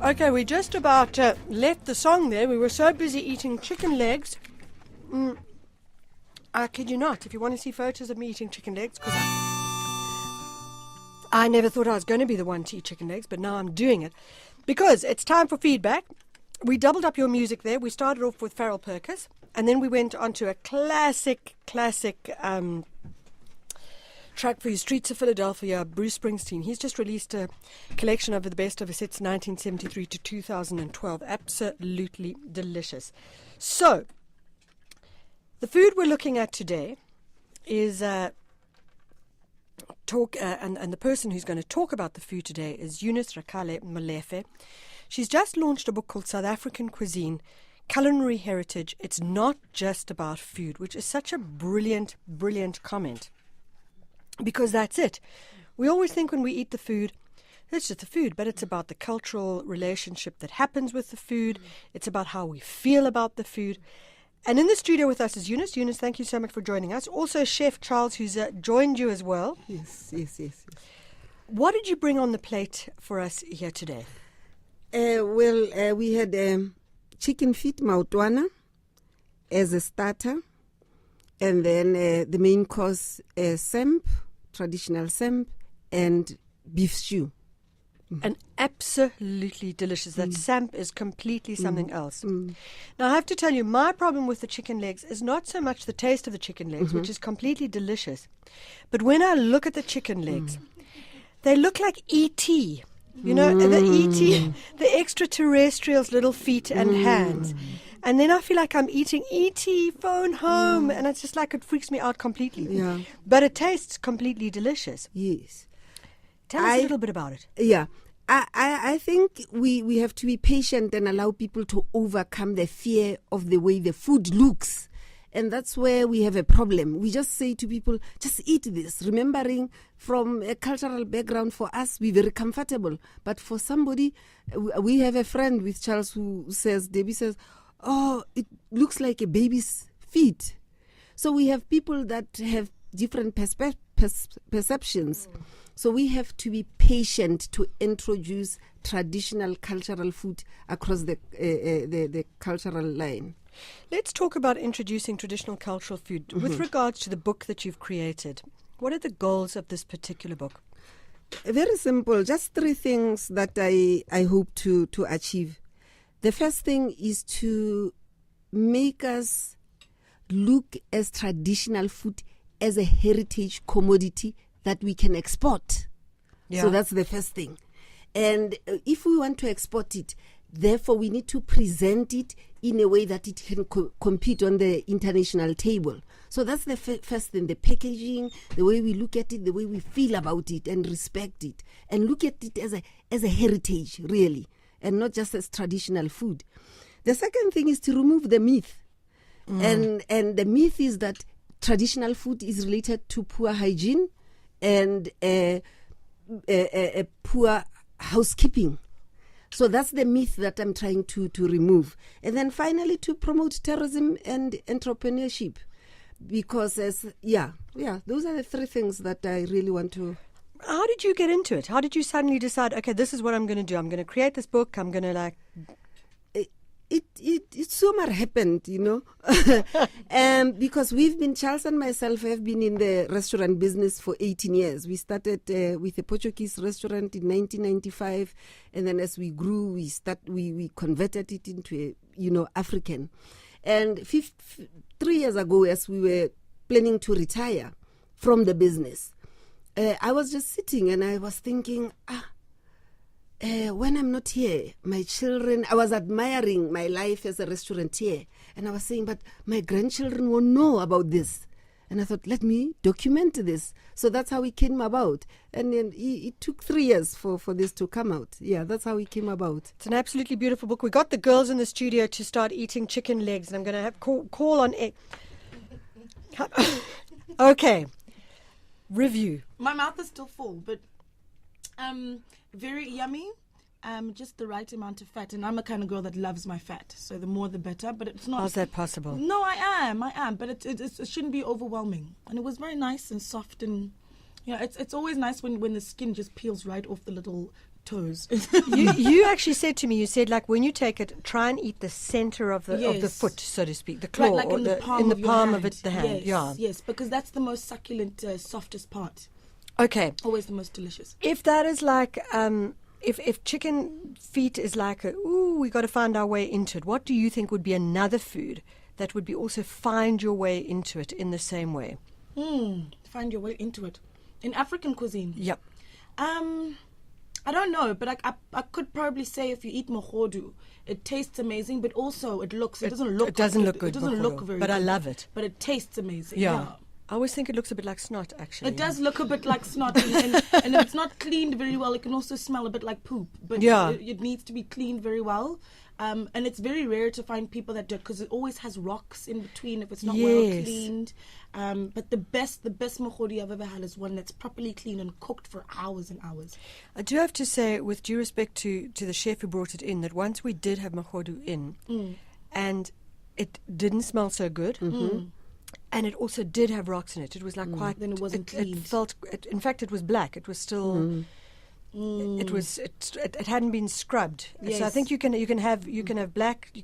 Okay, we just about left the song there. We were so busy eating chicken legs. I kid you not, if you want to see photos of me eating chicken legs, because I never thought I was going to be the one to eat chicken legs, but now I'm doing it. Because it's time for feedback. We doubled up your music there. We started off with Farrell Perkins, and then we went on to a classic track for you, Streets of Philadelphia, Bruce Springsteen. He's just released a collection of the best of his hits, 1973 to 2012. Absolutely delicious. So, the food we're looking at today is and the person who's going to talk about the food today is Eunice Rakhale-Molefe. She's just launched a book called South African Cuisine, Culinary Heritage. It's not just about food, which is such a brilliant, brilliant comment. Because that's it. We always think when we eat the food, it's just the food, but it's about the cultural relationship that happens with the food. It's about how we feel about the food. And in the studio with us is Eunice. Eunice, thank you so much for joining us. Also, Chef Charles, who's joined you as well. Yes. What did you bring on the plate for us here today? We had chicken feet maotwana as a starter. And then the main course, samp, traditional samp, and beef stew. And absolutely delicious. That samp is completely something else. Now, I have to tell you, my problem with the chicken legs is not so much the taste of the chicken legs, which is completely delicious. But when I look at the chicken legs, they look like E.T., you know, the E.T., the extraterrestrials' little feet and hands. And then I feel like I'm eating E.T. phone home. And it's just like it freaks me out completely. Yeah. But it tastes completely delicious. Yes. Tell us a little bit about it. Yeah. I think we have to be patient and allow people to overcome the fear of the way the food looks. And that's where we have a problem. We just say to people, just eat this. Remembering from a cultural background, for us, we're very comfortable. But for somebody, we have a friend with Charles who says, Debbie says, oh, it looks like a baby's feet. So we have people that have different perceptions. So we have to be patient to introduce traditional cultural food across the cultural line. Let's talk about introducing traditional cultural food. With regards to the book that you've created, what are the goals of this particular book? Very simple. Just 3 things that I hope to achieve. The first thing is to make us look as traditional food as a heritage commodity that we can export. Yeah. So that's the first thing. And if we want to export it, therefore we need to present it in a way that it can compete on the international table. So that's the first thing, the packaging, the way we look at it, the way we feel about it and respect it. And look at it as a heritage, really, and not just as traditional food. The second thing is to remove the myth. And the myth is that traditional food is related to poor hygiene and poor housekeeping. So that's the myth that I'm trying to remove. And then finally to promote terrorism and entrepreneurship. Because those are the 3 things that I really want to... How did you get into it? How did you suddenly decide, okay, this is what I'm going to do. I'm going to create this book. I'm going to It so much happened, you know, because Charles and myself have been in the restaurant business for 18 years. We started with a Portuguese restaurant in 1995, and then as we grew, we converted it into African. And 3 years ago, as we were planning to retire from the business, I was just sitting and I was thinking, when I'm not here, my children, I was admiring my life as a restaurateur. And I was saying, but my grandchildren won't know about this. And I thought, let me document this. So that's how it came about. And then it took 3 years for this to come out. Yeah, that's how it came about. It's an absolutely beautiful book. We got the girls in the studio to start eating chicken legs. And I'm going to have call on... Okay. Review. My mouth is still full, but... very yummy, just the right amount of fat. And I'm a kind of girl that loves my fat, so the more the better. But it's not. How's that possible? No, I am. But it shouldn't be overwhelming. And it was very nice and soft, and it's always nice when the skin just peels right off the little toes. You actually said to me, you said like when you take it, try and eat the center of the foot, so to speak, the claw, right, like or in the palm of it, the hand. Yes, because that's the most succulent, softest part. Okay. Always the most delicious. If that is like, if chicken feet is like, we got to find our way into it, what do you think would be another food that would be also find your way into it in the same way? Find your way into it. In African cuisine? Yep. I don't know, but I could probably say if you eat mogodu, it tastes amazing, but also it doesn't look good. It doesn't look very good. But I love it. But it tastes amazing. Yeah. I always think it looks a bit like snot, actually. It does look a bit like snot, and if it's not cleaned very well, it can also smell a bit like poop. But it needs to be cleaned very well. And it's very rare to find people that do it because it always has rocks in between if it's not well cleaned. But the best mogodu I've ever had is one that's properly cleaned and cooked for hours and hours. I do have to say, with due respect to the chef who brought it in, that once we did have mogodu in, and it didn't smell so good. Mm-hmm. And it also did have rocks in it. It was like quite. Then it wasn't clean. In fact, it was black. It was still. It hadn't been scrubbed. Yes. So I think you can have black. You can